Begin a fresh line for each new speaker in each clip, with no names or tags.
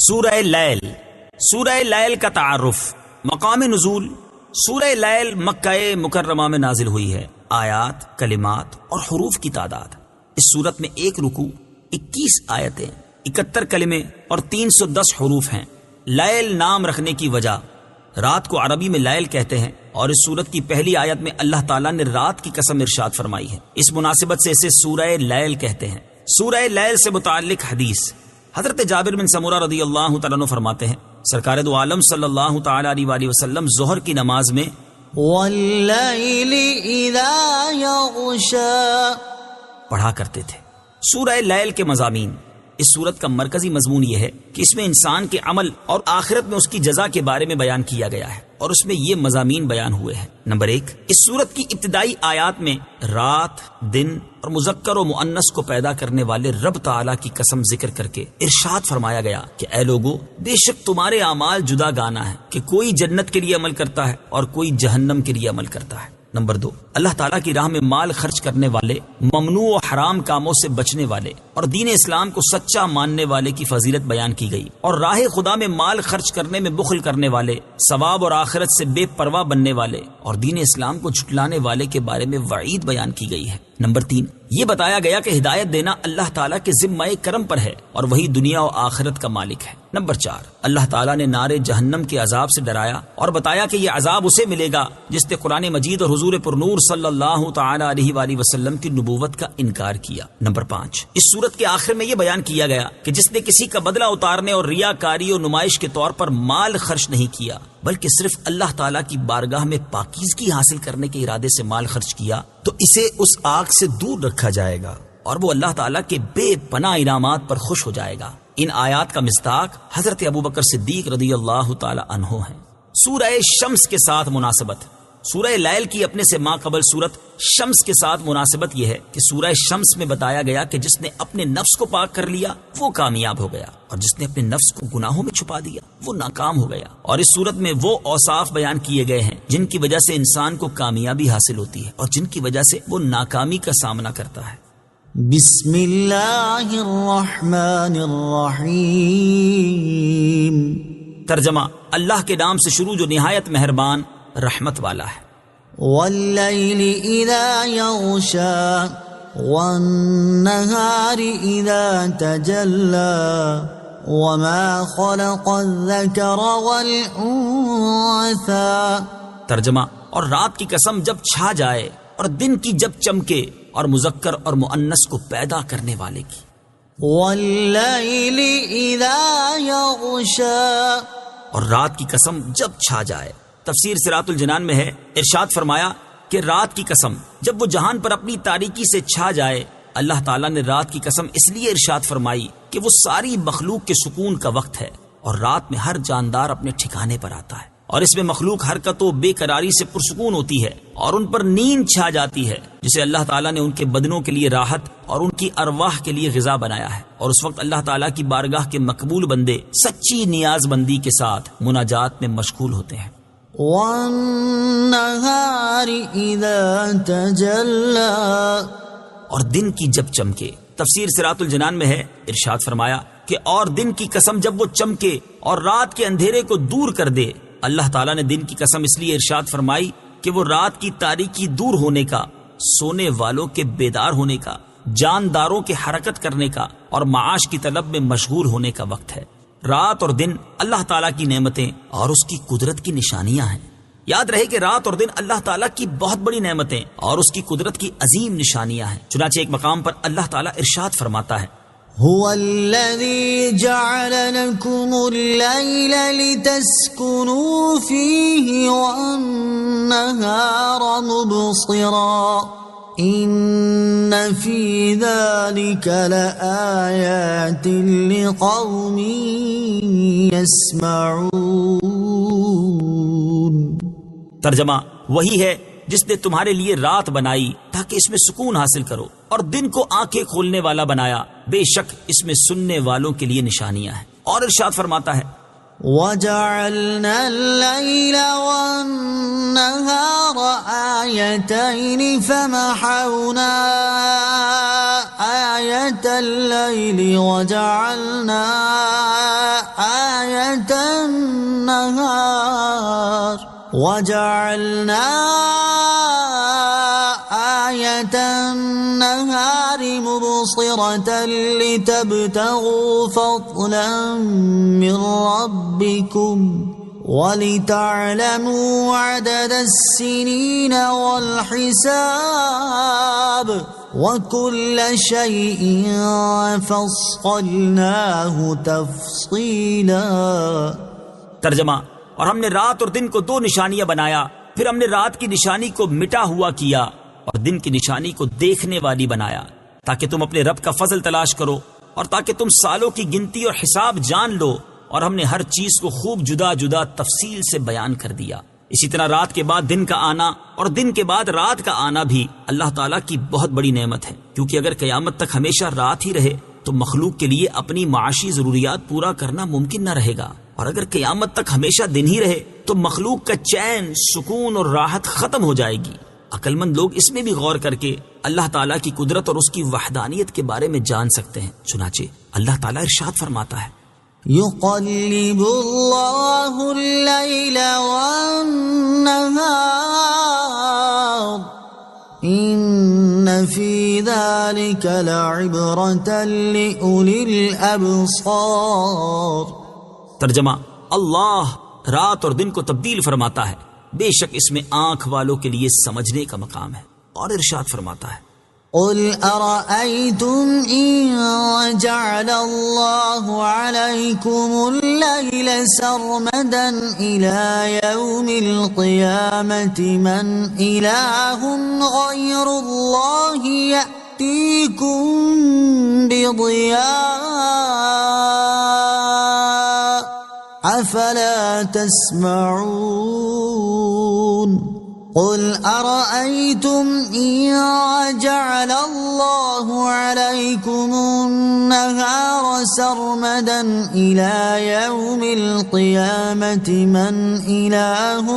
سورہ لیل. سورہ لیل کا تعارف. مقام نزول. سورہ لیل مکہ مکرمہ میں نازل ہوئی ہے. آیات، کلمات اور حروف کی تعداد. اس سورت میں ایک رکوع، 21 آیتیں، 71 کلمے اور 310 حروف ہیں. لیل نام رکھنے کی وجہ، رات کو عربی میں لیل کہتے ہیں اور اس سورت کی پہلی آیت میں اللہ تعالیٰ نے رات کی قسم ارشاد فرمائی ہے. اس مناسبت سے اسے سورہ لیل کہتے ہیں. سورہ لیل سے متعلق حدیث. حضرت جابر بن سمورہ رضی اللہ تعالیٰ عنہ فرماتے ہیں سرکار دو عالم صلی اللہ تعالیٰ علیہ وآلہ وسلم ظہر کی نماز میں
واللیل اذا یغشا
پڑھا کرتے تھے. سورہ لیل کے مضامین. اس سورت کا مرکزی مضمون یہ ہے کہ اس میں انسان کے عمل اور آخرت میں اس کی جزا کے بارے میں بیان کیا گیا ہے اور اس میں یہ مضامین بیان ہوئے ہیں. نمبر 1، اس سورت کی ابتدائی آیات میں رات، دن اور مذکر و مؤنث کو پیدا کرنے والے رب تعالیٰ کی قسم ذکر کر کے ارشاد فرمایا گیا کہ اے لوگو، بے شک تمہارے اعمال جدا گانا ہے کہ کوئی جنت کے لیے عمل کرتا ہے اور کوئی جہنم کے لیے عمل کرتا ہے. نمبر 2، اللہ تعالیٰ کی راہ میں مال خرچ کرنے والے، ممنوع و حرام کاموں سے بچنے والے اور دین اسلام کو سچا ماننے والے کی فضیلت بیان کی گئی اور راہ خدا میں مال خرچ کرنے میں بخل کرنے والے، ثواب اور آخرت سے بے پرواہ بننے والے اور دین اسلام کو جھٹلانے والے کے بارے میں وعید بیان کی گئی ہے. نمبر 3، یہ بتایا گیا کہ ہدایت دینا اللہ تعالیٰ کے ذمہ کرم پر ہے اور وہی دنیا و آخرت کا مالک ہے. نمبر 4، اللہ تعالیٰ نے نار جہنم کے عذاب سے ڈرایا اور بتایا کہ یہ عذاب اسے ملے گا جس نے قرآن مجید اور حضور پرنور صلی اللہ تعالیٰ علیہ وآلہ وسلم کی نبوت کا انکار کیا. نمبر 5، اس سورت کے آخر میں یہ بیان کیا گیا کہ جس نے کسی کا بدلہ اتارنے اور ریاکاری اور نمائش کے طور پر مال خرچ نہیں کیا بلکہ صرف اللہ تعالیٰ کی بارگاہ میں پاکیزگی حاصل کرنے کے ارادے سے مال خرچ کیا تو اسے اس آگ سے دور رکھا جائے گا اور وہ اللہ تعالیٰ کے بے پناہ انعامات پر خوش ہو جائے گا. ان آیات کا مصداق حضرت ابوبکر صدیق رضی اللہ تعالی عنہ ہیں. سورہ شمس کے ساتھ مناسبت. سورہ لیل کی اپنے سے ماں قبل سورت شمس کے ساتھ مناسبت یہ ہے کہ سورہ شمس میں بتایا گیا کہ جس نے اپنے نفس کو پاک کر لیا وہ کامیاب ہو گیا اور جس نے اپنے نفس کو گناہوں میں چھپا دیا وہ ناکام ہو گیا. اور اس سورت میں وہ اوصاف بیان کیے گئے ہیں جن کی وجہ سے انسان کو کامیابی حاصل ہوتی ہے اور جن کی وجہ سے وہ ناکامی کا سامنا کرتا ہے.
بسم اللہ الرحمن الرحیم.
ترجمہ، اللہ کے نام سے شروع جو نہایت مہربان رحمت والا ہے.
واللیل اذا یغشا والنہار اذا تجلا وما خلق الذکر والانثى.
ترجمہ، اور رات کی قسم جب چھا جائے اور دن کی جب چمکے اور مذکر اور مؤنث کو پیدا کرنے والے کی.
واللیل اذا یغشا،
اور رات کی قسم جب چھا جائے. تفسیر صراط الجنان میں ہے ارشاد فرمایا کہ رات کی قسم جب وہ جہان پر اپنی تاریکی سے چھا جائے. اللہ تعالیٰ نے رات کی قسم اس لیے ارشاد فرمائی کہ وہ ساری مخلوق کے سکون کا وقت ہے اور رات میں ہر جاندار اپنے ٹھکانے پر آتا ہے اور اس میں مخلوق حرکت و بے قراری سے پرسکون ہوتی ہے اور ان پر نیند چھا جاتی ہے جسے اللہ تعالیٰ نے ان کے بدنوں کے لیے راحت اور ان کی ارواح کے لیے غذا بنایا ہے. اور اس وقت اللہ تعالیٰ کی بارگاہ کے مقبول بندے سچی نیاز بندی کے ساتھ مناجات میں مشغول ہوتے ہیں.
والنہار اذا تجلا،
اور دن کی جب چمکے. تفسیر صراط الجنان میں ہے ارشاد فرمایا کہ اور دن کی قسم جب وہ چمکے اور رات کے اندھیرے کو دور کر دے. اللہ تعالیٰ نے دن کی قسم اس لیے ارشاد فرمائی کہ وہ رات کی تاریکی دور ہونے کا، سونے والوں کے بیدار ہونے کا، جانداروں کے حرکت کرنے کا اور معاش کی طلب میں مشغول ہونے کا وقت ہے. رات اور دن اللہ تعالیٰ کی نعمتیں اور اس کی قدرت کی نشانیاں ہیں. یاد رہے کہ رات اور دن اللہ تعالیٰ کی بہت بڑی نعمتیں اور اس کی قدرت کی عظیم نشانیاں ہیں. چنانچہ ایک مقام پر اللہ تعالیٰ ارشاد فرماتا ہے
هو الذي جعل لكم الليل لتسكنوا فيه والنهار مبصرا ان في ذلك لآيات لقوم يسمعون.
ترجمہ، وہی ہے جس نے تمہارے لیے رات بنائی تاکہ اس میں سکون حاصل کرو اور دن کو آنکھیں کھولنے والا بنایا. بے شک اس میں سننے والوں کے لیے نشانیاں ہیں. اور ارشاد فرماتا ہے
وَجَعَلْنَا اللَّيْلَ وَالنَّهَارَ آيَتَيْنِ فَمَحَوْنَا آيَةَ اللَّيْلِ وَجَعَلْنَا وجعلنا آية النهار مبصرة لتبتغوا فضلا من ربكم وَلِتَعْلَمُوا عَدَدَ السِّنِينَ وَالْحِسَابَ وَكُلَّ شَيْءٍ فَصَّلْنَاهُ تَفْصِيلًا۔
ترجمہ: اور ہم نے رات اور دن کو دو نشانیاں بنایا، پھر ہم نے رات کی نشانی کو مٹا ہوا کیا اور دن کی نشانی کو دیکھنے والی بنایا، تاکہ تم اپنے رب کا فضل تلاش کرو اور تاکہ تم سالوں کی گنتی اور حساب جان لو، اور ہم نے ہر چیز کو خوب جدا جدا تفصیل سے بیان کر دیا۔ اسی طرح رات کے بعد دن کا آنا اور دن کے بعد رات کا آنا بھی اللہ تعالیٰ کی بہت بڑی نعمت ہے، کیونکہ اگر قیامت تک ہمیشہ رات ہی رہے تو مخلوق کے لیے اپنی معاشی ضروریات پورا کرنا ممکن نہ رہے گا، اور اگر قیامت تک ہمیشہ دن ہی رہے تو مخلوق کا چین، سکون اور راحت ختم ہو جائے گی۔ عقل مند لوگ اس میں بھی غور کر کے اللہ تعالیٰ کی قدرت اور اس کی وحدانیت کے بارے میں جان سکتے ہیں۔ چنانچہ اللہ تعالیٰ ارشاد فرماتا ہے:
يقلب الله الليل والنهار إن في ذلك لعبرة لأولي الأبصار۔
ترجمہ: اللہ رات اور دن کو تبدیل فرماتا ہے، بے شک اس میں آنکھ والوں کے لیے سمجھنے کا مقام ہے۔ اور ارشاد فرماتا ہے:
قل أرأيتم إن جعل الله عليكم الليل سرمدا إلى يوم القيامة من إله غير الله يأتيكم بضياء أفلا تسمعون۔ قل أرأيتم إن جعل الله عليكم النهار سرمدا إلى يوم القيامة من إله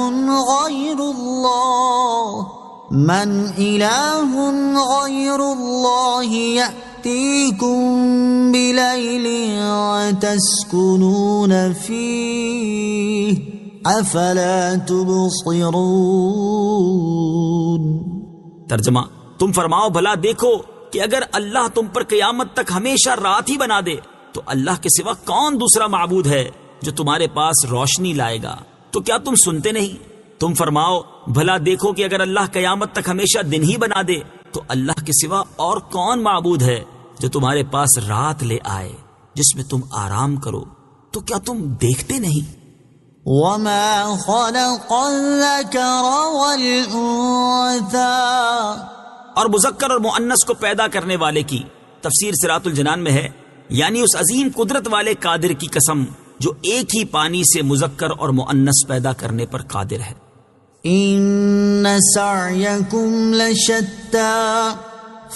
غير الله يأتيكم بليل تسكنون فيه افلا تبصرون۔
ترجمہ: تم فرماؤ بھلا دیکھو کہ اگر اللہ تم پر قیامت تک ہمیشہ رات ہی بنا دے تو اللہ کے سوا کون دوسرا معبود ہے جو تمہارے پاس روشنی لائے گا؟ تو کیا تم سنتے نہیں؟ تم فرماؤ بھلا دیکھو کہ اگر اللہ قیامت تک ہمیشہ دن ہی بنا دے تو اللہ کے سوا اور کون معبود ہے جو تمہارے پاس رات لے آئے جس میں تم آرام کرو؟ تو کیا تم دیکھتے نہیں؟
وما خلق الذكر والأنثى،
اور مذکر اور مؤنث کو پیدا کرنے والے کی تفسیر صراط الجنان میں ہے، یعنی اس عظیم قدرت والے قادر کی قسم جو ایک ہی پانی سے مذکر اور مؤنث پیدا کرنے پر قادر ہے۔
ان سعيكم لشتى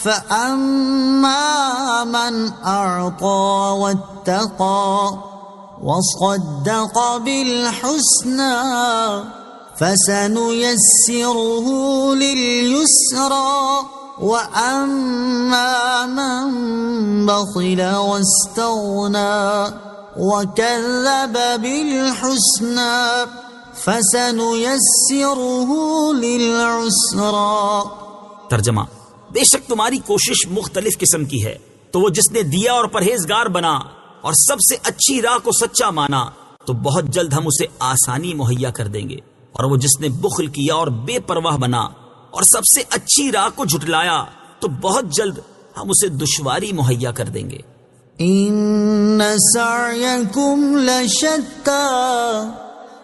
فأما من أعطى واتقى وصدق بالحسنى فسنيسره لليسرى وأما من بخل واستغنى وكذب بالحسنى فسنيسره للعسرى۔
ترجمہ: بے شک تمہاری کوشش مختلف قسم کی ہے، تو وہ جس نے دیا اور پرہیزگار بنا اور سب سے اچھی راہ کو سچا مانا تو بہت جلد ہم اسے آسانی مہیا کر دیں گے، اور وہ جس نے بخل کیا اور بے پرواہ بنا اور سب سے اچھی راہ کو جھٹلایا تو بہت جلد ہم اسے دشواری مہیا کر دیں گے۔
ان سعیکم لشتی،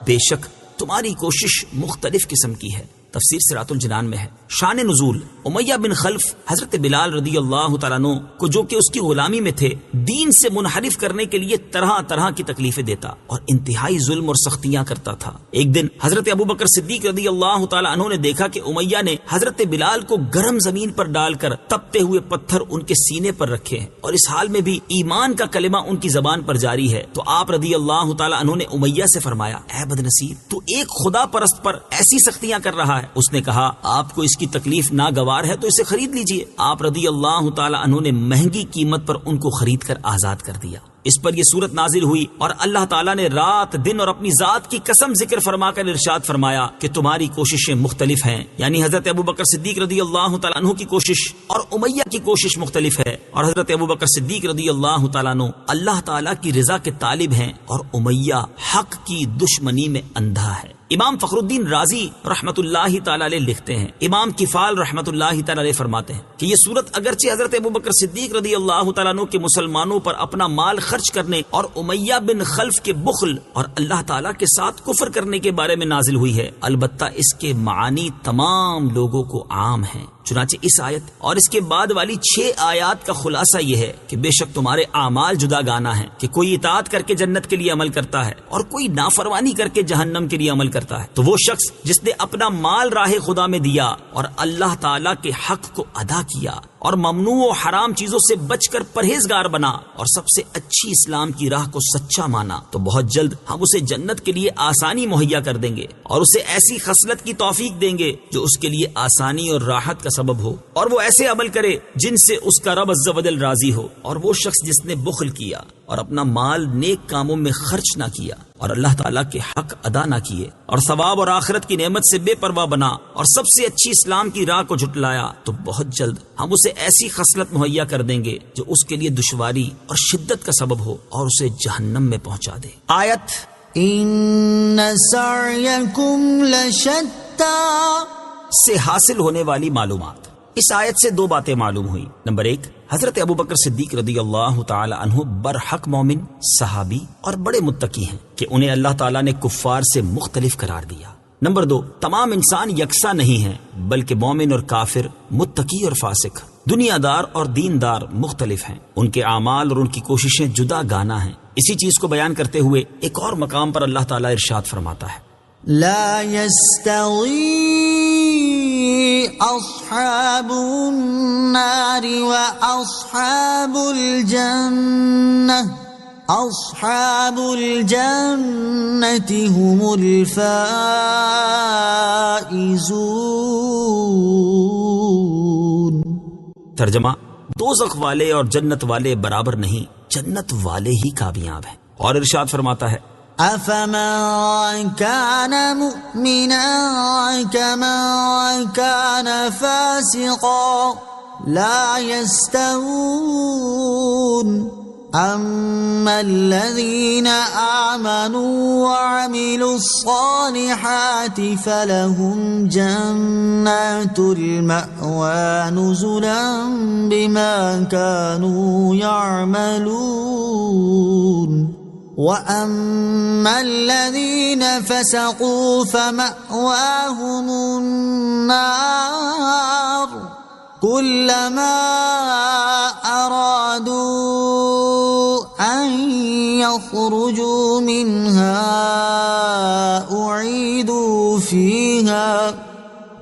بے شک تمہاری کوشش مختلف قسم کی ہے۔ تفسیر صراط الجنان میں ہے۔ شان نزول: امیہ بن خلف حضرت بلال رضی اللہ تعالیٰ عنہ کو، جو کہ اس کی غلامی میں تھے، دین سے منحرف کرنے کے لیے طرح طرح کی تکلیفیں دیتا اور انتہائی ظلم اور سختیاں کرتا تھا۔ ایک دن حضرت ابوبکر صدیق رضی اللہ تعالیٰ عنہ نے دیکھا کہ امیہ نے حضرت بلال کو گرم زمین پر ڈال کر تپتے ہوئے پتھر ان کے سینے پر رکھے ہیں اور اس حال میں بھی ایمان کا کلمہ ان کی زبان پر جاری ہے۔ تو آپ رضی اللہ تعالیٰ عنہ نے امیہ سے فرمایا: اے بدنصیب، تو ایک خدا پرست پر ایسی سختیاں کر رہا ہے؟ اس نے کہا: آپ کو اس کی تکلیف ناگوار ہے تو اسے خرید لیجئے۔ آپ رضی اللہ تعالی عنہ نے مہنگی قیمت پر ان کو خرید کر آزاد کر دیا۔ اس پر یہ صورت نازل ہوئی اور اللہ تعالیٰ نے رات دن اور اپنی ذات کی قسم ذکر فرما کر ارشاد فرمایا کہ تمہاری کوششیں مختلف ہیں، یعنی حضرت ابوبکر صدیق رضی اللہ تعالیٰ عنہ کی کوشش اور امیہ کی کوشش مختلف ہے، اور حضرت ابوبکر صدیق رضی اللہ تعالیٰ عنہ اللہ تعالیٰ کی رضا کے طالب ہیں اور امیہ حق کی دشمنی میں اندھا ہے۔ امام فخر الدین رازی رحمت اللہ تعالی علیہ لکھتے ہیں، امام کفال رحمت اللہ تعالی علیہ فرماتے ہیں کہ یہ صورت اگرچہ حضرت ابوبکر صدیق رضی اللہ تعالیٰ عنہ کے مسلمانوں پر اپنا مال خرچ کرنے اور امیہ بن خلف کے بخل اور اللہ تعالیٰ کے ساتھ کفر کرنے کے بارے میں نازل ہوئی ہے، البتہ اس کے معانی تمام لوگوں کو عام ہیں۔ چنانچہ اس آیت اور اس کے بعد والی 6 آیات کا خلاصہ یہ ہے کہ بے شک تمہارے اعمال جدا گانا ہیں، کہ کوئی اطاعت کر کے جنت کے لیے عمل کرتا ہے اور کوئی نافرمانی کر کے جہنم کے لیے عمل کرتا ہے۔ تو وہ شخص جس نے اپنا مال راہ خدا میں دیا اور اللہ تعالیٰ کے حق کو ادا کیا اور ممنوع و حرام چیزوں سے بچ کر پرہیزگار بنا اور سب سے اچھی اسلام کی راہ کو سچا مانا، تو بہت جلد ہم اسے جنت کے لیے آسانی مہیا کر دیں گے اور اسے ایسی خصلت کی توفیق دیں گے جو اس کے لیے آسانی اور راحت کا سبب ہو، اور وہ ایسے عمل کرے جن سے اس کا رب عز و جل راضی ہو۔ اور وہ شخص جس نے بخل کیا اور اپنا مال نیک کاموں میں خرچ نہ کیا اور اللہ تعالیٰ کے حق ادا نہ کیے اور ثواب اور آخرت کی نعمت سے بے پرواہ بنا اور سب سے اچھی اسلام کی راہ کو جھٹلایا، تو بہت جلد ہم اسے ایسی خصلت مہیا کر دیں گے جو اس کے لیے دشواری اور شدت کا سبب ہو اور اسے جہنم میں پہنچا دے۔ آیت
ان سعیکم لشتی
سے حاصل ہونے والی معلومات۔ اس آیت سے 2 باتیں معلوم ہوئی۔ نمبر 1، حضرت ابوبکر صدیق رضی اللہ تعالی عنہ برحق مومن، صحابی اور بڑے متقی ہیں کہ انہیں اللہ تعالیٰ نے کفار سے مختلف قرار دیا۔ نمبر 2، تمام انسان یکساں نہیں ہیں، بلکہ مومن اور کافر، متقی اور فاسق، دنیا دار اور دیندار مختلف ہیں، ان کے اعمال اور ان کی کوششیں جدا گانا ہیں۔ اسی چیز کو بیان کرتے ہوئے ایک اور مقام پر اللہ تعالیٰ ارشاد فرماتا ہے،
لا يستوي اصحاب النار واصحاب الجنة اصحاب الجنة هم الفائزون۔
ترجمہ، دوزخ والے اور جنت والے برابر نہیں، جنت والے ہی کامیاب ہیں۔ اور ارشاد فرماتا ہے،
أفمن كان مؤمنا كمن كان فاسقا لا يستوون أما الذين آمنوا وعملوا الصالحات فلهم جنات المأوى نزلا بما كانوا يعملون وَأَمَّا الَّذِينَ فَسَقُوا فَمَأْوَاهُمُ النَّارُ كُلَّمَا أَرَادُوا أَن يَخْرُجُوا مِنْهَا أُعِيدُوا فِيهَا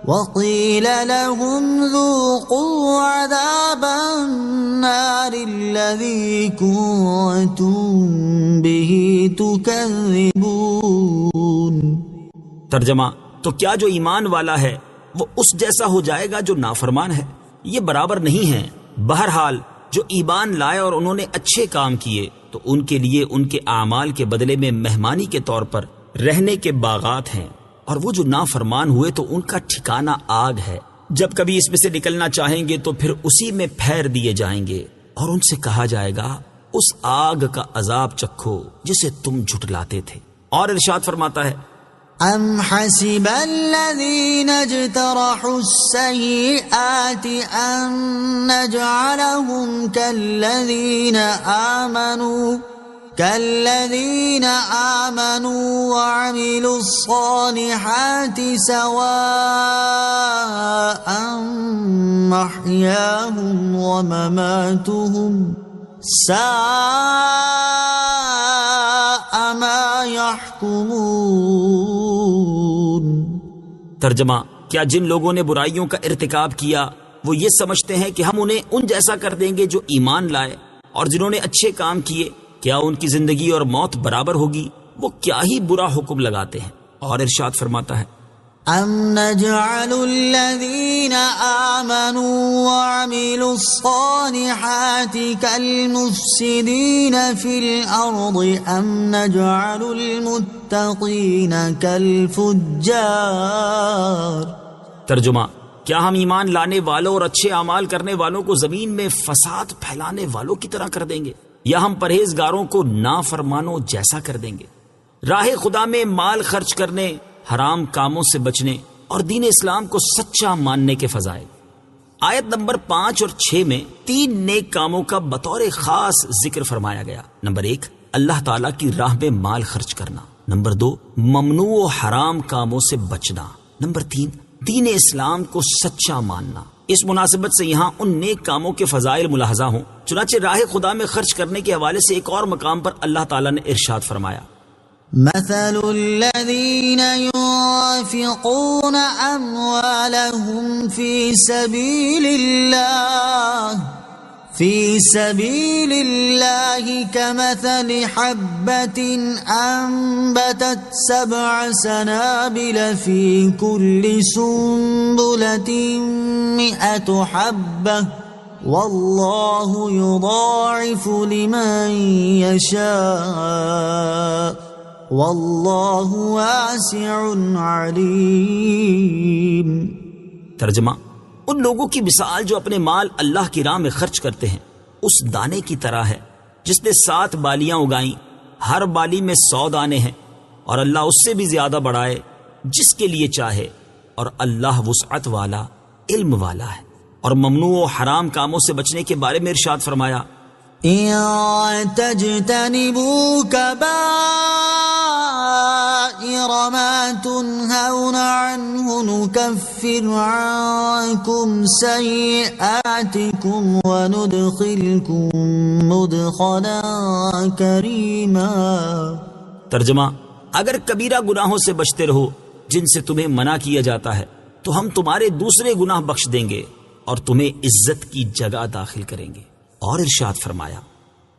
وَقِيلَ لَهُمْ ذُوقُوا عَذَابَ النَّارِ الَّذِي كُنتُم بِهِ تُكَذِّبُونَ۔
ترجمہ، تو کیا جو ایمان والا ہے وہ اس جیسا ہو جائے گا جو نافرمان ہے؟ یہ برابر نہیں ہے۔ بہرحال جو ایمان لائے اور انہوں نے اچھے کام کیے تو ان کے لیے ان کے اعمال کے بدلے میں مہمانی کے طور پر رہنے کے باغات ہیں، اور وہ جو نافرمان ہوئے تو ان کا ٹھکانہ آگ ہے، جب کبھی اس میں سے نکلنا چاہیں گے تو پھر اسی میں پھیر دیے جائیں گے، اور ان سے کہا جائے گا اس آگ کا عذاب چکھو جسے تم جھٹلاتے تھے۔ اور ارشاد فرماتا ہے،
ام حسب الذين اجترحوا السيئات ان نجعلهم كالذين آمنوا وعملوا الصالحات سواء محياهم ومماتهم ساء ما يحكمون۔
ترجمہ، کیا جن لوگوں نے برائیوں کا ارتکاب کیا وہ یہ سمجھتے ہیں کہ ہم انہیں ان جیسا کر دیں گے جو ایمان لائے، اور جنہوں نے اچھے کام کیے کیا ان کی زندگی اور موت برابر ہوگی؟ وہ کیا ہی برا حکم لگاتے ہیں۔ اور ارشاد فرماتا ہے،
أم نجعل الذين آمنوا وعملوا الصالحات كالمفسدين في الأرض أم نجعل المتقين كالفجار.
ترجمہ: کیا ہم ایمان لانے والوں اور اچھے اعمال کرنے والوں کو زمین میں فساد پھیلانے والوں کی طرح کر دیں گے، یا ہم پرہیزگاروں کو نافرمانوں جیسا کر دیں گے؟ راہ خدا میں مال خرچ کرنے، حرام کاموں سے بچنے اور دین اسلام کو سچا ماننے کے فضائل۔ آیت نمبر 5 اور 6 میں 3 نیک کاموں کا بطور خاص ذکر فرمایا گیا۔ نمبر 1، اللہ تعالیٰ کی راہ میں مال خرچ کرنا۔ نمبر 2، ممنوع و حرام کاموں سے بچنا۔ نمبر 3، دین اسلام کو سچا ماننا۔ اس مناسبت سے یہاں ان نیک کاموں کے فضائل ملاحظہ ہوں۔ چنانچہ راہ خدا میں خرچ کرنے کے حوالے سے ایک اور مقام پر اللہ تعالیٰ نے ارشاد فرمایا:
مثل الذين ينفقون أموالهم في سبيل الله كمثل حبة أنبتت 7 سنابل في كل سنبلة 100 حبة والله يضاعف لمن يشاء واللہ واسع علیم.
ترجمہ: ان لوگوں کی مثال جو اپنے مال اللہ کی راہ میں خرچ کرتے ہیں اس دانے کی طرح ہے جس نے 7 بالیاں اگائیں، ہر بالی میں 100 دانے ہیں، اور اللہ اس سے بھی زیادہ بڑھائے جس کے لیے چاہے، اور اللہ وسعت والا، علم والا ہے۔ اور ممنوع و حرام کاموں سے بچنے کے بارے میں ارشاد فرمایا:
إن تجتنبوا كبائر ما تنهون عنه نكفر عنكم سيئاتكم وندخلكم مدخلا كريما.
ترجمہ: اگر کبیرہ گناہوں سے بچتے رہو جن سے تمہیں منع کیا جاتا ہے تو ہم تمہارے دوسرے گناہ بخش دیں گے اور تمہیں عزت کی جگہ داخل کریں گے۔ اور ارشاد فرمایا: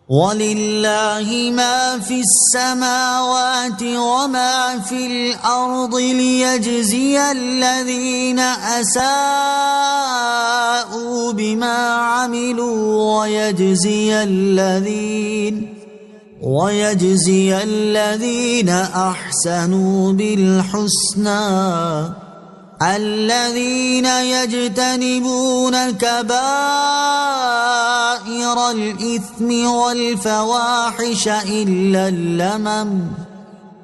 وَلِلَّهِ مَا فِي السَّمَاوَاتِ وَمَا فِي الْأَرْضِ لِيَجْزِيَ الَّذِينَ أَسَاءُوا بِمَا عَمِلُوا وَيَجْزِيَ الَّذِينَ أَحْسَنُوا بِالْحُسْنَى الذين يجتنبون كبائر الإثم والفواحش إلا اللمم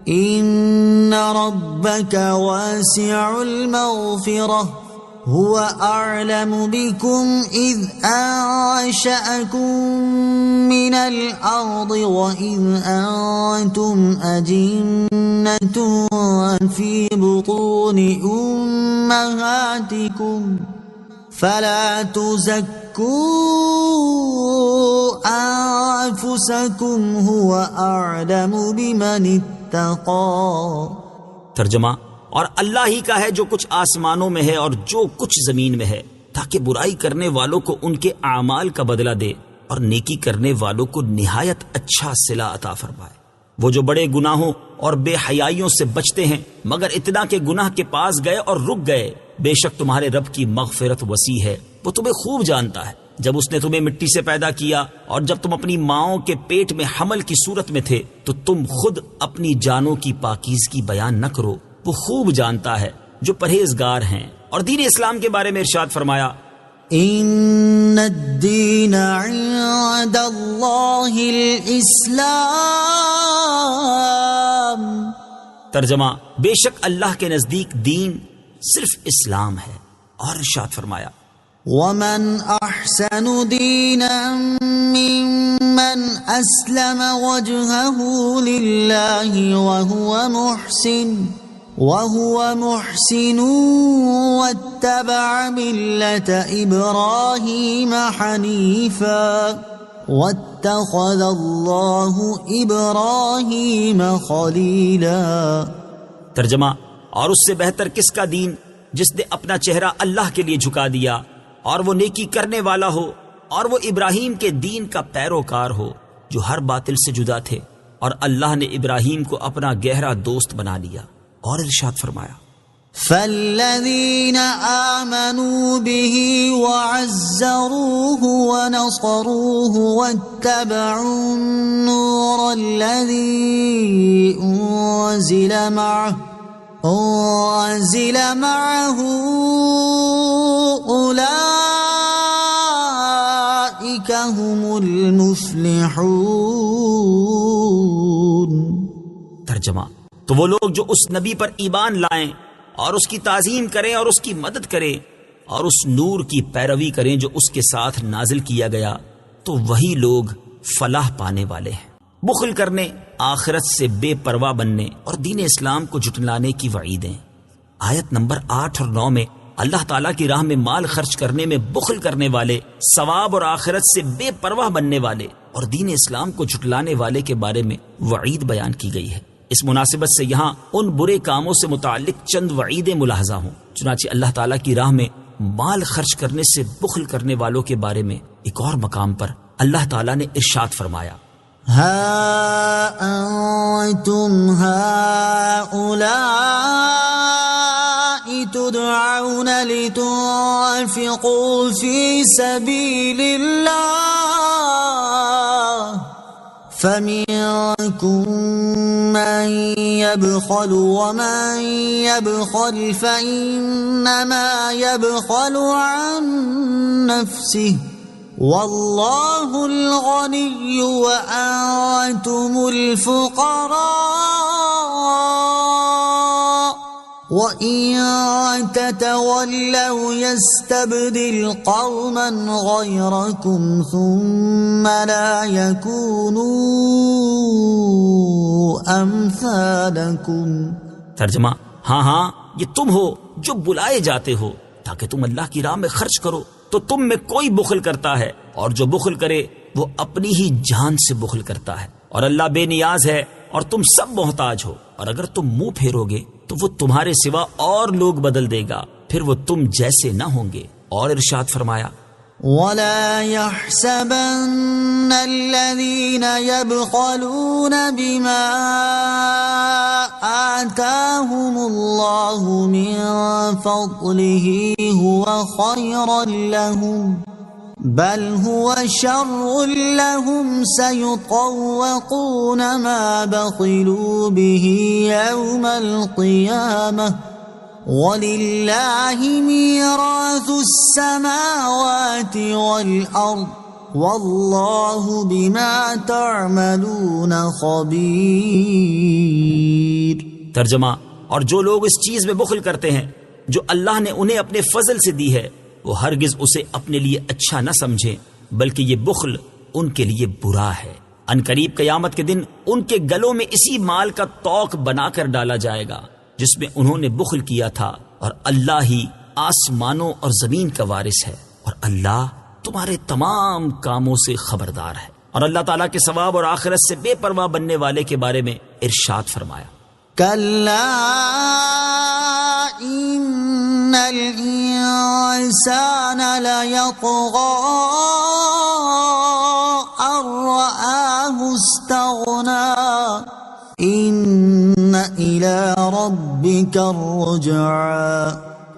إن ربك واسع المغفرة هو أعلم بكم إذ أنشأكم من الأرض وإذ أنتم أجنة في بطون أمهاتكم فلا تزكوا أنفسكم هو أعلم بمن اتقى.
ترجمہ: اور اللہ ہی کا ہے جو کچھ آسمانوں میں ہے اور جو کچھ زمین میں ہے، تاکہ برائی کرنے والوں کو ان کے اعمال کا بدلہ دے اور نیکی کرنے والوں کو نہایت اچھا صلہ عطا فرمائے۔ وہ جو بڑے گناہوں اور بے حیائیوں سے بچتے ہیں مگر اتنا کہ گناہ کے پاس گئے اور رک گئے، بے شک تمہارے رب کی مغفرت وسیع ہے، وہ تمہیں خوب جانتا ہے۔ جب اس نے تمہیں مٹی سے پیدا کیا اور جب تم اپنی ماؤں کے پیٹ میں حمل کی صورت میں تھے تو تم خود اپنی جانوں کی پاکیزگی بیان نہ کرو، وہ خوب جانتا ہے جو پرہیزگار ہیں۔ اور دین اسلام کے بارے میں ارشاد فرمایا:
ان الدین عند اللہ الاسلام.
ترجمہ: بے شک اللہ کے نزدیک دین صرف اسلام ہے۔ اور ارشاد فرمایا:
ومن احسن دینا ممن اسلم وجهه للہ وهو محسن واتبع ملة إبراهيم حنيفا واتخذ الله إبراهيم خليلا.
ترجمہ: اور اس سے بہتر کس کا دین جس نے اپنا چہرہ اللہ کے لیے جھکا دیا اور وہ نیکی کرنے والا ہو اور وہ ابراہیم کے دین کا پیروکار ہو جو ہر باطل سے جدا تھے، اور اللہ نے ابراہیم کو اپنا گہرا دوست بنا لیا۔ اور ارشاد فرمایا:
فالذين آمنوا به وعزروه ونصروه واتبعوا النور الذي أنزل معه أولئك هم المفلحون.
ترجمہ: تو وہ لوگ جو اس نبی پر ایمان لائیں اور اس کی تعظیم کریں اور اس کی مدد کریں اور اس نور کی پیروی کریں جو اس کے ساتھ نازل کیا گیا، تو وہی لوگ فلاح پانے والے ہیں. بخل کرنے، آخرت سے بے پرواہ بننے اور دین اسلام کو جھٹلانے کی وعیدیں. آیت نمبر 8 اور 9 میں اللہ تعالیٰ کی راہ میں مال خرچ کرنے میں بخل کرنے والے، ثواب اور آخرت سے بے پرواہ بننے والے اور دین اسلام کو جھٹلانے والے کے بارے میں وعید بیان کی گئی ہے. اس مناسبت سے یہاں ان برے کاموں سے متعلق چند وعیدیں ملاحظہ ہوں. چنانچہ اللہ تعالیٰ کی راہ میں مال خرچ کرنے سے بخل کرنے والوں کے بارے میں ایک اور مقام پر اللہ تعالیٰ نے ارشاد فرمایا:
ہا انتم هؤلاء تدعون لتنفقوا في سبيل الله فمنكم من يبخل ومن يبخل فإنما يبخل عن نفسه والله الغني وأنتم الفقراء وإن تتولوا يستبدل قوما غيركم ثم لا يكونوا أمثالكم.
ترجمہ: ہاں یہ تم ہو جو بلائے جاتے ہو تاکہ تم اللہ کی راہ میں خرچ کرو، تو تم میں کوئی بخل کرتا ہے اور جو بخل کرے وہ اپنی ہی جان سے بخل کرتا ہے، اور اللہ بے نیاز ہے اور تم سب محتاج ہو. اور اگر تم منہ پھیرو گے تو وہ تمہارے سوا اور لوگ بدل دے گا، پھر وہ تم جیسے نہ ہوں گے. اور ارشاد فرمایا:
وَلَا يَحْسَبَنَّ الَّذِينَ يَبْخَلُونَ بِمَا آتَاهُمُ اللَّهُ مِنْ فَضْلِهِ هُوَ خَيْرًا لَهُمْ بل هو شر لهم سيطوقون ما بخلوا به يوم القيامة ولله ميراث السماوات والأرض والله بما تعملون خبير.
ترجمہ: اور جو لوگ اس چیز میں بخل کرتے ہیں جو اللہ نے انہیں اپنے فضل سے دی ہے، وہ ہرگز اسے اپنے لیے اچھا نہ سمجھیں، بلکہ یہ بخل ان کے لیے برا ہے. ان قریب قیامت کے دن ان کے گلوں میں اسی مال کا توق بنا کر ڈالا جائے گا جس میں انہوں نے بخل کیا تھا، اور اللہ ہی آسمانوں اور زمین کا وارث ہے، اور اللہ تمہارے تمام کاموں سے خبردار ہے. اور اللہ تعالیٰ کے ثواب اور آخرت سے بے پرواہ بننے والے کے بارے میں ارشاد فرمایا:
کلا ان الانسان لیطغى ان رآه استغنى ان الى ربك الرجعى.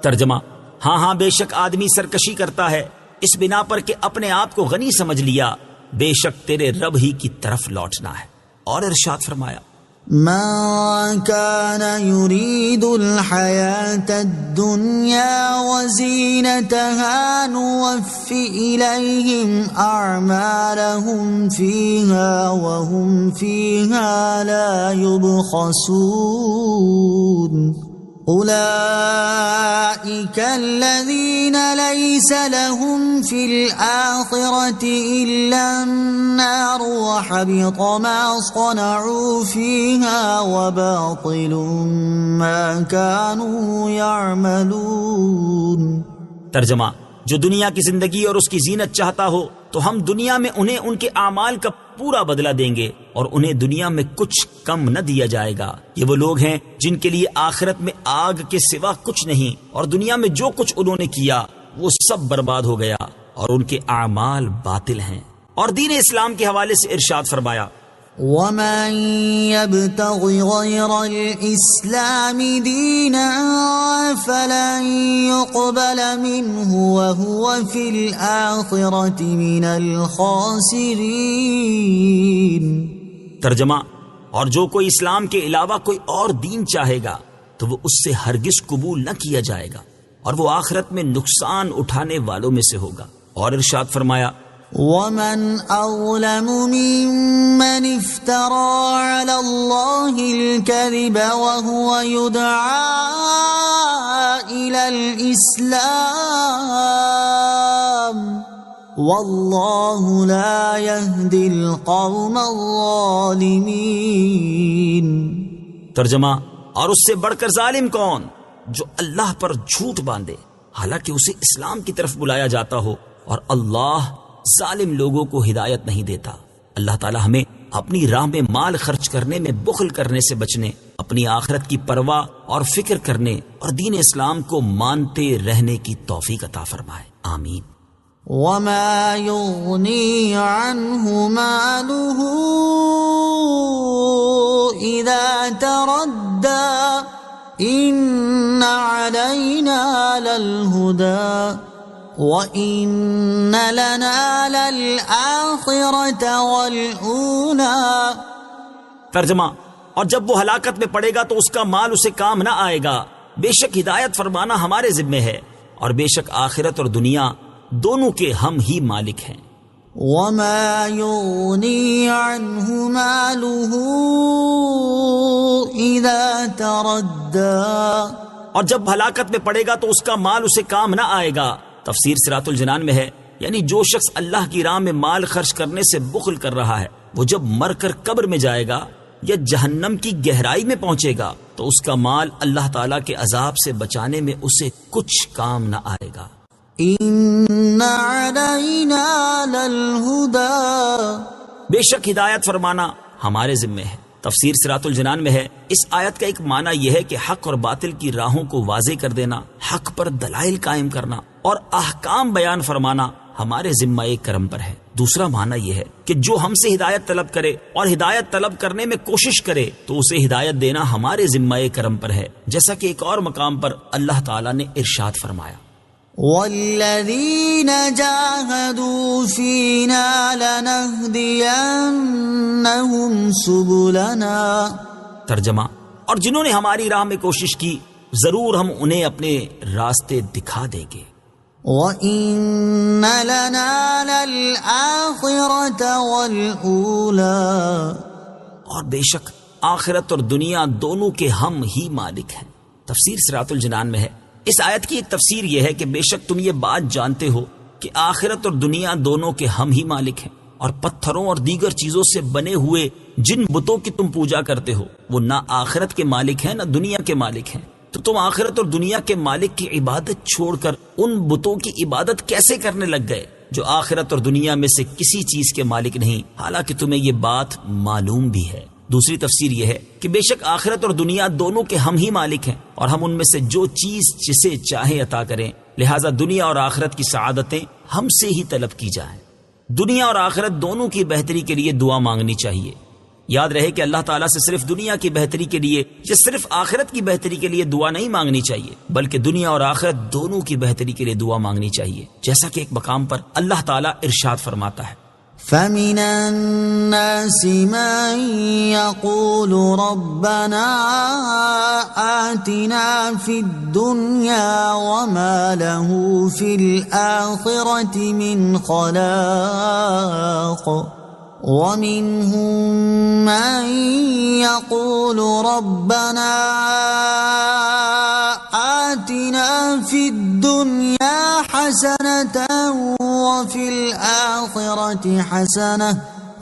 ترجمہ: ہاں بے شک آدمی سرکشی کرتا ہے اس بنا پر کہ اپنے آپ کو غنی سمجھ لیا، بے شک تیرے رب ہی کی طرف لوٹنا ہے. اور ارشاد فرمایا:
من كان يريد الحياة الدنيا وزينتها نوفي إليهم أعمالهم فيها وهم فيها لا يبخسون. أولئك الذين ليس لهم في الآخرة إلا النار وحبط ما صنعوا فيها وباطل ما كانوا يعملون.
ترجمہ: جو دنیا کی زندگی اور اس کی زینت چاہتا ہو تو ہم دنیا میں انہیں ان کے اعمال کا پورا بدلہ دیں گے اور انہیں دنیا میں کچھ کم نہ دیا جائے گا. یہ وہ لوگ ہیں جن کے لیے آخرت میں آگ کے سوا کچھ نہیں، اور دنیا میں جو کچھ انہوں نے کیا وہ سب برباد ہو گیا اور ان کے اعمال باطل ہیں. اور دین اسلام کے حوالے سے ارشاد فرمایا:
ومن يبتغ غير الإسلام دينا فلن يقبل منه وهو في الآخرة من الخاسرين۔
ترجمہ، اور جو کوئی اسلام کے علاوہ کوئی اور دین چاہے گا تو وہ اس سے ہرگز قبول نہ کیا جائے گا اور وہ آخرت میں نقصان اٹھانے والوں میں سے ہوگا۔ اور ارشاد فرمایا،
ومن أظلم ممن افترى على الله الكذب وهو يدعى إلى الإسلام والله لا يهدي القوم الظالمين۔
ترجمہ، اور اس سے بڑھ کر ظالم کون جو اللہ پر جھوٹ باندھے حالانکہ اسے اسلام کی طرف بلایا جاتا ہو، اور اللہ ظالم لوگوں کو ہدایت نہیں دیتا۔ اللہ تعالی ہمیں اپنی راہ میں مال خرچ کرنے میں بخل کرنے سے بچنے، اپنی آخرت کی پرواہ اور فکر کرنے اور دین اسلام کو مانتے رہنے کی توفیق عطا فرمائے، آمین۔
وما يغني عنه ماله إذا تردى إن علينا للهدى وَإِنَّ لَنَا لَلْآخِرَةَ وَالْأُولَى۔
ترجمہ، اور جب وہ ہلاکت میں پڑے گا تو اس کا مال اسے کام نہ آئے گا، بے شک ہدایت فرمانا ہمارے ذمے ہے، اور بے شک آخرت اور دنیا دونوں کے ہم ہی مالک ہیں۔
وَمَا يُغْنِي عَنْهُ مَالُهُ إِذَا تَرَدَّى،
اور جب ہلاکت میں پڑے گا تو اس کا مال اسے کام نہ آئے گا۔ تفسیر صراط الجنان میں ہے، یعنی جو شخص اللہ کی راہ میں مال خرچ کرنے سے بخل کر رہا ہے، وہ جب مر کر قبر میں جائے گا یا جہنم کی گہرائی میں پہنچے گا تو اس کا مال اللہ تعالیٰ کے عذاب سے بچانے میں اسے کچھ کام نہ آئے گا۔
إِنَّ عَلَيْنَا لَلْهُدَى،
بے شک ہدایت فرمانا ہمارے ذمے ہے۔ تفسیر صراط الجنان میں ہے، اس آیت کا ایک معنی یہ ہے کہ حق اور باطل کی راہوں کو واضح کر دینا، حق پر دلائل قائم کرنا اور احکام بیان فرمانا ہمارے ذمہ کرم پر ہے۔ دوسرا معنی یہ ہے کہ جو ہم سے ہدایت طلب کرے اور ہدایت طلب کرنے میں کوشش کرے تو اسے ہدایت دینا ہمارے ذمہ کرم پر ہے، جیسا کہ ایک اور مقام پر اللہ تعالیٰ نے ارشاد فرمایا،
وَالَّذِينَ جَاهَدُوا فِينَا لَنَهْدِيَنَّهُمْ سُبُلَنَا۔
ترجمہ، اور جنہوں نے ہماری راہ میں کوشش کی ضرور ہم انہیں اپنے راستے دکھا دیں گے۔
وَإِنَّ لَنَا لَلْآخِرَةَ وَالْأُولَى،
اور بے شک آخرت اور دنیا دونوں کے ہم ہی مالک ہیں۔ تفسیر صراط الجنان میں ہے، اس آیت کی ایک تفسیر یہ ہے کہ بے شک تم یہ بات جانتے ہو کہ آخرت اور دنیا دونوں کے ہم ہی مالک ہیں، اور پتھروں اور دیگر چیزوں سے بنے ہوئے جن بتوں کی تم پوجا کرتے ہو وہ نہ آخرت کے مالک ہیں نہ دنیا کے مالک ہیں، تو تم آخرت اور دنیا کے مالک کی عبادت چھوڑ کر ان بتوں کی عبادت کیسے کرنے لگ گئے جو آخرت اور دنیا میں سے کسی چیز کے مالک نہیں، حالانکہ تمہیں یہ بات معلوم بھی ہے۔ دوسری تفسیر یہ ہے کہ بے شک آخرت اور دنیا دونوں کے ہم ہی مالک ہیں، اور ہم ان میں سے جو چیز جسے چاہیں عطا کریں، لہٰذا دنیا اور آخرت کی سعادتیں ہم سے ہی طلب کی جائیں۔ دنیا اور آخرت دونوں کی بہتری کے لیے دعا مانگنی چاہیے۔ یاد رہے کہ اللہ تعالیٰ سے صرف دنیا کی بہتری کے لیے یا صرف آخرت کی بہتری کے لیے دعا نہیں مانگنی چاہیے، بلکہ دنیا اور آخرت دونوں کی بہتری کے لیے دعا مانگنی چاہیے، جیسا کہ ایک مقام پر اللہ تعالیٰ ارشاد فرماتا ہے،
فَمِنَ النَّاسِ مَن يَقُولُ رَبَّنَا آتِنَا فِي الدُّنْيَا وَمَا لَهُ فِي الْآخِرَةِ مِنْ خَلَاقٍ وَمِنْهُمْ مَن يَقُولُ رَبَّنَا آتِنَا فِي الدُّنْيَا حَسَنَةً وَفِي الْآخِرَةِ حَسَنَةً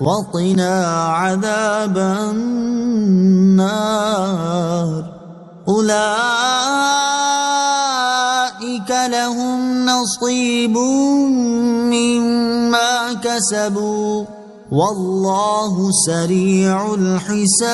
وَقِنَا عَذَابَ النَّارِ أُولَئِكَ لَهُمْ نَصِيبٌ مِّمَّا كَسَبُوا وَاللَّهُ سَرِيعُ الْحِسَابِ۔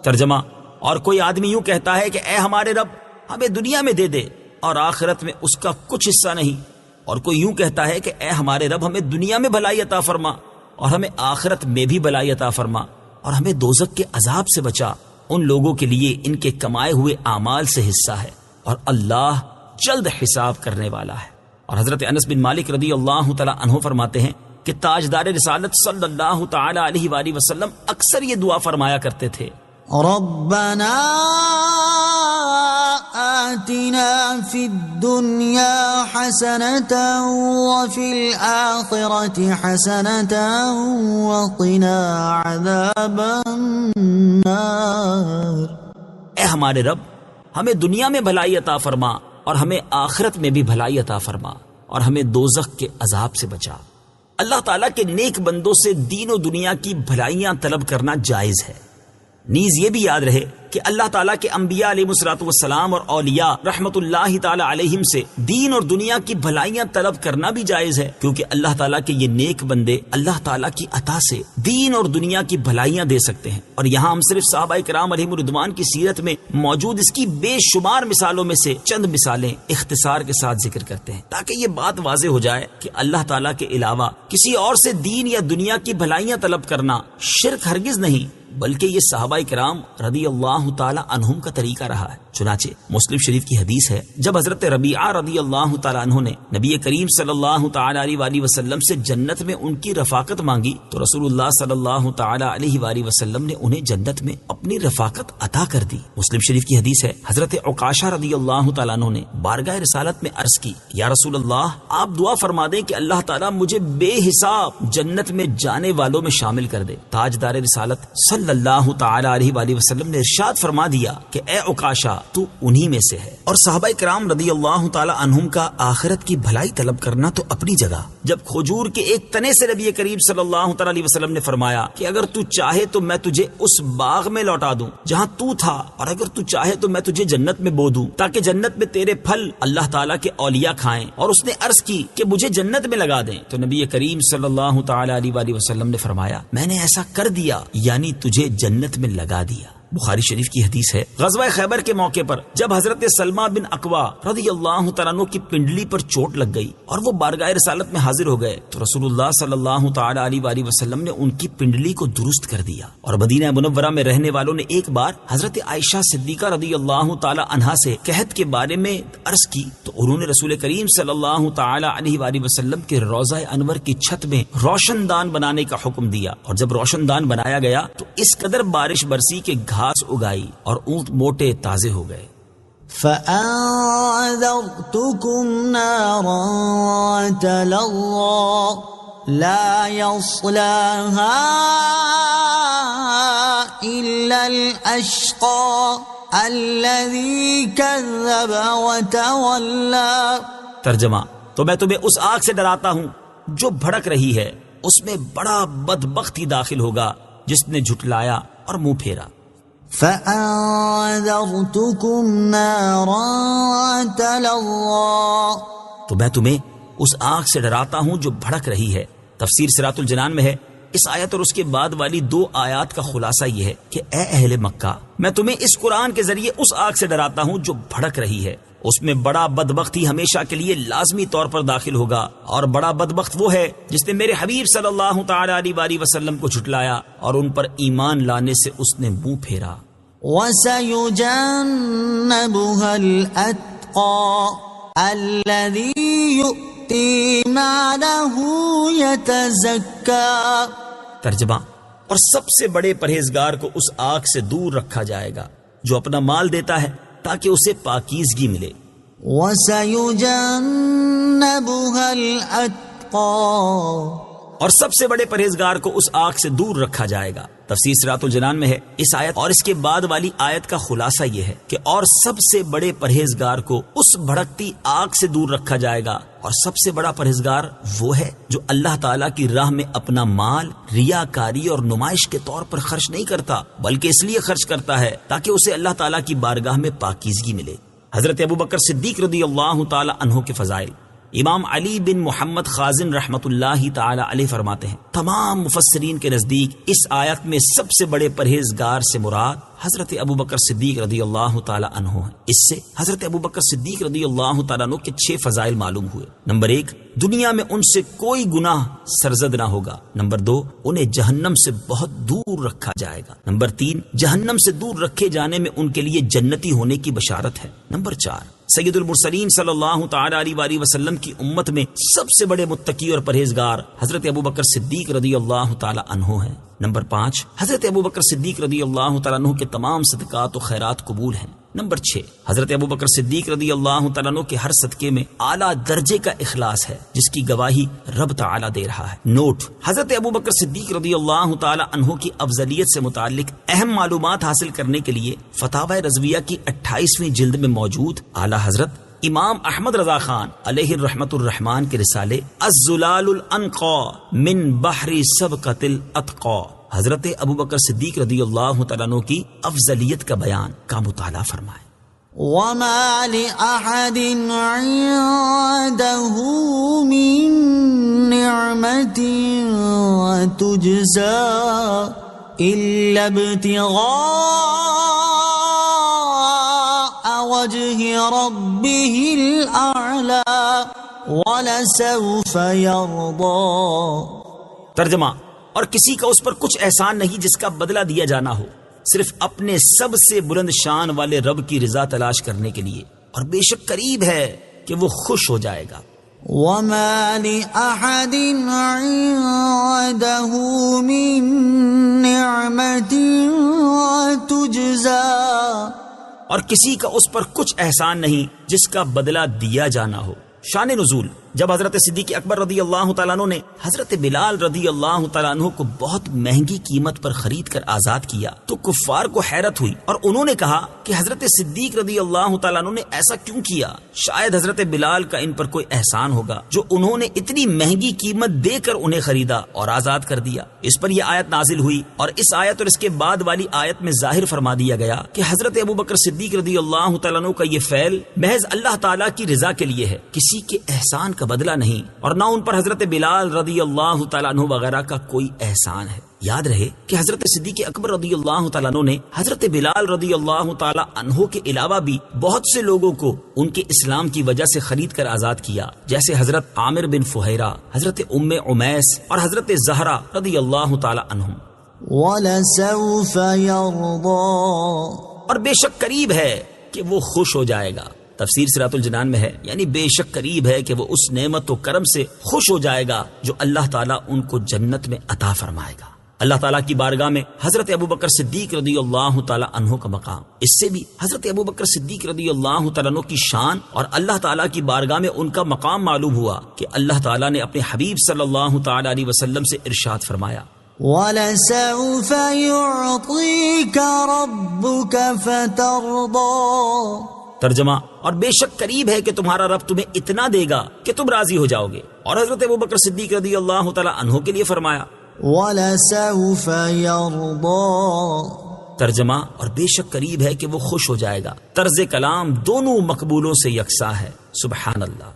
ترجمہ، اور کوئی آدمی یوں کہتا ہے کہ اے ہمارے رب ہمیں دنیا میں دے دے اور آخرت میں اس کا کچھ حصہ نہیں، اور کوئی یوں کہتا ہے کہ اے ہمارے رب ہمیں دنیا میں بھلائی عطا فرما اور ہمیں آخرت میں بھی بھلائی عطا فرما، اور ہمیں دوزخ کے عذاب سے بچا۔ ان لوگوں کے لیے ان کے کمائے ہوئے اعمال سے حصہ ہے، اور اللہ جلد حساب کرنے والا ہے۔ اور حضرت انس بن مالک رضی اللہ تعالی عنہ فرماتے ہیں کہ تاجدار رسالت صلی اللہ تعالی علیہ وآلہ وسلم اکثر یہ دعا فرمایا کرتے تھے،
ربنا آتنا في الدنيا حسنة وفي الآخرة حسنة وقنا عذاب النار۔
اے ہمارے رب، ہمیں دنیا میں بھلائی عطا فرما اور ہمیں آخرت میں بھی بھلائی عطا فرما، اور ہمیں دوزخ کے عذاب سے بچا۔ اللہ تعالیٰ کے نیک بندوں سے دین و دنیا کی بھلائیاں طلب کرنا جائز ہے۔ نیز یہ بھی یاد رہے کہ اللہ تعالیٰ کے انبیاء علیہ الصلوۃ والسلام اور اولیاء رحمت اللہ تعالیٰ علیہم سے دین اور دنیا کی بھلائیاں طلب کرنا بھی جائز ہے، کیونکہ اللہ تعالیٰ کے یہ نیک بندے اللہ تعالیٰ کی عطا سے دین اور دنیا کی بھلائیاں دے سکتے ہیں۔ اور یہاں ہم صرف صحابہ کرام علیہم رضوان کی سیرت میں موجود اس کی بے شمار مثالوں میں سے چند مثالیں اختصار کے ساتھ ذکر کرتے ہیں، تاکہ یہ بات واضح ہو جائے کہ اللہ تعالیٰ کے علاوہ کسی اور سے دین یا دنیا کی بھلائیاں طلب کرنا شرک ہرگز نہیں، بلکہ یہ صحابہ کرام رضی اللہ تعالی عنہم کا طریقہ رہا ہے۔ چنانچہ مسلم شریف کی حدیث ہے، جب حضرت ربیعہ رضی اللہ تعالی عنہ نے نبی کریم صلی اللہ تعالی علیہ وآلہ وسلم سے جنت میں ان کی رفاقت مانگی تو رسول اللہ صلی اللہ تعالی علیہ وآلہ وسلم نے انہیں جنت میں اپنی رفاقت عطا کر دی۔ مسلم شریف کی حدیث ہے، حضرت عکاشہ رضی اللہ تعالی عنہ نے بارگاہ رسالت میں عرض کی، یا رسول اللہ، آپ دعا فرما دیں کہ اللہ تعالیٰ مجھے بے حساب جنت میں جانے والوں میں شامل کر دے۔ تاجدار رسالت صلی اللہ تعالی علیہ وآلہ وسلم نے ارشاد فرما دیا کہ اے عکاشہ، تو انہی میں سے ہے۔ اور صحابہ کرام رضی اللہ تعالی عنہم کا آخرت کی بھلائی طلب کرنا تو اپنی جگہ۔ جب کھجور کے ایک تنے سے نبی کریم صلی اللہ تعالی علیہ وسلم نے فرمایا کہ اگر تو چاہے تو میں تجھے اس باغ میں لوٹا دوں جہاں تو تھا، اور اگر تو چاہے تو میں تجھے جنت میں بو دوں تاکہ جنت میں تیرے پھل اللہ تعالیٰ کے اولیاء کھائیں، اور اس نے عرض کی کہ مجھے جنت میں لگا دیں، تو نبی کریم صلی اللہ تعالی علیہ وآلہ وسلم نے فرمایا میں نے ایسا کر دیا، یعنی تجھے جنت میں لگا دیا۔ بخاری شریف کی حدیث ہے، غزوہ خیبر کے موقع پر جب حضرت سلمہ بن اکوا رضی اللہ تعالیٰ عنہ کی پنڈلی پر چوٹ لگ گئی اور وہ بارگاہ رسالت میں حاضر ہو گئے تو رسول اللہ صلی اللہ تعالی علیہ وآلہ وسلم نے ان کی پنڈلی کو درست کر دیا۔ اور مدینہ منورہ میں رہنے والوں نے ایک بار حضرت عائشہ صدیقہ رضی اللہ تعالی عنہا سے قحط کے بارے میں عرض کی تو انہوں نے رسول کریم صلی اللہ تعالی علیہ وآلہ وسلم کے روضہ انور کی چھت میں روشن دان بنانے کا حکم دیا، اور جب روشن دان بنایا گیا تو اس قدر بارش برسی کہ گھاس اگائی اور اونٹ موٹے تازے ہو گئے۔
فَأَنذَرْتُكُمْ نَارًا تَلَظَّى لَا يَصْلَاهَا إِلَّا الْأَشْقَى الَّذِي كَذَّبَ وَتَوَلَّى۔
ترجمہ، تو میں تمہیں اس آگ سے ڈراتا ہوں جو بھڑک رہی ہے، اس میں بڑا بدبخت ہی داخل ہوگا جس نے جھٹلایا اور منہ پھیرا۔
فَأَنذَرْتُكُمْ نَارًا تَلَظَّى،
تو میں تمہیں اس آگ سے ڈراتا ہوں جو بھڑک رہی ہے۔ تفسیر صراط الجنان میں ہے، اس آیت اور اس کے بعد والی 2 آیات کا خلاصہ یہ ہے کہ اے اہل مکہ، میں تمہیں اس قرآن کے ذریعے اس آگ سے ڈراتا ہوں جو بھڑک رہی ہے، اس میں بڑا بدبختی ہمیشہ کے لیے لازمی طور پر داخل ہوگا، اور بڑا بدبخت وہ ہے جس نے میرے حبیب صلی اللہ تعالی علیہ وآلہ وسلم کو جھٹلایا اور ان پر ایمان لانے سے اس نے منہ پھیرا۔
وَسَيُجَنَّبُهَا الْأَتْقَى الَّذِي يُؤْتِي مَالَهُ يَتَزَكَّى۔
ترجمہ، اور سب سے بڑے پرہیزگار کو اس آگ سے دور رکھا جائے گا جو اپنا مال دیتا ہے تاکہ اسے پاکیزگی ملے۔
وَسَيُجَنَّبُهَا الْأَتْقَى،
اور سب سے بڑے پرہیزگار کو اس آگ سے دور رکھا جائے گا۔ تفسیر صراط الجنان میں ہے، اس آیت اور اس کے بعد والی آیت کا خلاصہ یہ ہے کہ اور سب سے بڑے پرہیزگار کو اس بھڑکتی آگ سے دور رکھا جائے گا، اور سب سے بڑا پرہیزگار وہ ہے جو اللہ تعالیٰ کی راہ میں اپنا مال ریاکاری اور نمائش کے طور پر خرچ نہیں کرتا، بلکہ اس لیے خرچ کرتا ہے تاکہ اسے اللہ تعالیٰ کی بارگاہ میں پاکیزگی ملے۔ حضرت ابو بکر صدیق رضی اللہ تعالی عنہ کے فضائل۔ امام علی بن محمد خازن رحمت اللہ تعالی علیہ فرماتے ہیں تمام مفسرین کے نزدیک اس آیت میں سب سے بڑے پرہیزگار سے مراد حضرت ابوبکر صدیق رضی اللہ تعالی عنہ ہیں۔ اس سے حضرت ابوبکر صدیق رضی اللہ تعالی عنہ کے 6 فضائل معلوم ہوئے۔ نمبر 1، دنیا میں ان سے کوئی گناہ سرزد نہ ہوگا۔ نمبر 2، انہیں جہنم سے بہت دور رکھا جائے گا۔ نمبر 3، جہنم سے دور رکھے جانے میں ان کے لیے جنتی ہونے کی بشارت ہے۔ نمبر 4، سید المرسلین صلی اللہ تعالی علیہ وآلہ وسلم کی امت میں سب سے بڑے متقی اور پرہیزگار حضرت ابوبکر صدیق رضی اللہ تعالی عنہ ہیں۔ نمبر 5، حضرت ابوبکر صدیق رضی اللہ تعالی عنہ کے تمام صدقات و خیرات قبول ہیں۔ نمبر 6، حضرت ابوبکر صدیق رضی اللہ تعالیٰ عنہ کے ہر صدقے میں اعلیٰ درجے کا اخلاص ہے، جس کی گواہی رب تعالیٰ دے رہا ہے۔ نوٹ: حضرت ابوبکر صدیق رضی اللہ تعالیٰ عنہ کی افضلیت سے متعلق اہم معلومات حاصل کرنے کے لیے فتاوی رضویہ کی 28ویں جلد میں موجود اعلیٰ حضرت امام احمد رضا خان علیہ الرحمت الرحمان کے رسالے الزلال الانقا من بحر سبقت الاتقا حضرت ابوبکر صدیق رضی اللہ تعالیٰ عنہ کی افضلیت کا بیان کا مطالعہ فرمائیں۔
وما لأحد عنده من نعمة تجزى إلا ابتغاء وجه ربه الأعلى ولسوف يرضى۔
ترجمہ: اور کسی کا اس پر کچھ احسان نہیں جس کا بدلہ دیا جانا ہو، صرف اپنے سب سے بلند شان والے رب کی رضا تلاش کرنے کے لیے، اور بے شک قریب ہے کہ وہ خوش ہو جائے گا۔
وما لأحد عنده من نعمة تجزى،
اور کسی کا اس پر کچھ احسان نہیں جس کا بدلہ دیا جانا ہو۔ شان نزول: جب حضرت صدیق اکبر رضی اللہ تعالیٰ عنہ نے حضرت بلال رضی اللہ تعالیٰ عنہ کو بہت مہنگی قیمت پر خرید کر آزاد کیا تو کفار کو حیرت ہوئی، اور انہوں نے کہا کہ حضرت صدیق رضی اللہ تعالیٰ عنہ نے ایسا کیوں کیا؟ شاید حضرت بلال کا ان پر کوئی احسان ہوگا جو انہوں نے اتنی مہنگی قیمت دے کر انہیں خریدا اور آزاد کر دیا۔ اس پر یہ آیت نازل ہوئی، اور اس آیت اور اس کے بعد والی آیت میں ظاہر فرما دیا گیا کہ حضرت ابوبکر صدیق رضی اللہ تعالیٰ عنہ کا یہ فعل محض اللہ تعالیٰ کی رضا کے لیے ہے، کسی کے احسان کا بدلہ نہیں، اور نہ ان پر حضرت بلال رضی اللہ تعالیٰ عنہ وغیرہ کا کوئی احسان ہے۔ یاد رہے کہ حضرت صدیق اکبر رضی اللہ تعالیٰ عنہ نے حضرت بلال رضی اللہ تعالیٰ عنہ کے علاوہ بھی بہت سے لوگوں کو ان کے اسلام کی وجہ سے خرید کر آزاد کیا، جیسے حضرت عامر بن فہیرہ، حضرت ام عمیس اور حضرت زہرا رضی اللہ تعالیٰ عنہم۔
وَلَسَوْفَ يَرْضَى،
اور بے شک قریب ہے کہ وہ خوش ہو جائے گا۔ تفسیر صراط الجنان میں ہے، یعنی بے شک قریب ہے کہ وہ اس نعمت و کرم سے خوش ہو جائے گا جو اللہ تعالیٰ ان کو جنت میں عطا فرمائے گا۔ اللہ تعالیٰ کی بارگاہ میں حضرت ابوبکر صدیق رضی اللہ تعالیٰ عنہ کا مقام، اس سے بھی حضرت ابوبکر صدیق رضی اللہ تعالیٰ عنہ کی شان اور اللہ تعالیٰ کی بارگاہ میں ان کا مقام معلوم ہوا کہ اللہ تعالیٰ نے اپنے حبیب صلی اللہ تعالیٰ علیہ وسلم سے ارشاد فرمایا،
وَلَسَوْفَ يُعْطِيكَ رَبُّكَ فَتَرْضَى۔
ترجمہ: اور بے شک قریب ہے کہ تمہارا رب تمہیں اتنا دے گا کہ تم راضی ہو جاؤ گے۔ اور حضرت ابوبکر صدیق رضی اللہ تعالیٰ عنہ کے لیے فرمایا،
وَلَسَوْفَ يَرْضَى۔
ترجمہ: اور بے شک قریب ہے کہ وہ خوش ہو جائے گا۔ طرز کلام دونوں مقبولوں سے یکساں ہے۔ سبحان اللہ۔